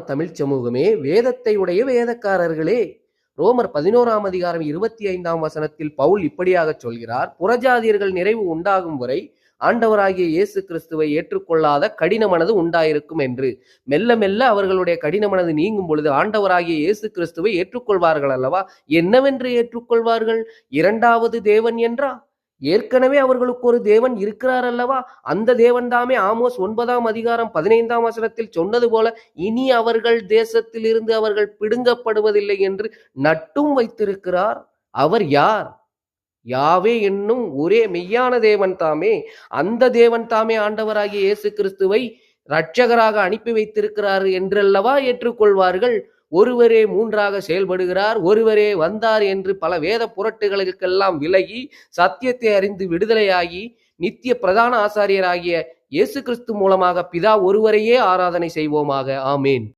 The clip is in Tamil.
தமிழ் சமூகமே, வேதத்தை உடைய வேதக்காரர்களே, ரோமர் 11ஆம் அதிகாரம் 25ஆம் வசனத்தில் பவுல் இப்படியாக சொல்கிறார், புறஜாதியர்கள் நிறைவு உண்டாகும் வரை ஆண்டவராகிய இயேசு கிறிஸ்துவை ஏற்றுக்கொள்ளாத கடின மனது உண்டாயிருக்கும் என்று. மெல்ல மெல்ல அவர்களுடைய கடின மனது நீங்கும் பொழுது ஆண்டவராகிய இயேசு கிறிஸ்துவை ஏற்றுக்கொள்வார்கள் அல்லவா? என்னவென்று ஏற்றுக்கொள்வார்கள்? இரண்டாவது தேவன் என்றா? ஏற்கனவே அவர்களுக்கு ஒரு தேவன் இருக்கிறார் அல்லவா? அந்த தேவன் தாமே ஆமோஸ் 9ஆம் அதிகாரம் 15ஆம் வசனத்தில் சொன்னது போல, இனி அவர்கள் தேசத்தில் இருந்து அவர்கள் பிடுங்கப்படுவதில்லை என்று நட்டும் வைத்திருக்கிறார். அவர் யார்? யாவே என்னும் ஒரே மெய்யான தேவன் தாமே. அந்த தேவன் தாமே ஆண்டவராகிய இயேசு கிறிஸ்துவை இரட்சகராக அனுப்பி வைத்திருக்கிறார் என்றல்லவா ஏற்றுக்கொள்வார்கள். ஒருவரே மூன்றாக செயல்படுகிறார், ஒருவரே வந்தார் என்று பல வேத புரட்டுகளுக்கெல்லாம் விலகி சத்தியத்தை அறிந்து விடுதலையாகி நித்திய பிரதான ஆசாரியராகிய இயேசு கிறிஸ்து மூலமாக பிதா ஒருவரையே ஆராதனை செய்வோமாக. ஆமேன்.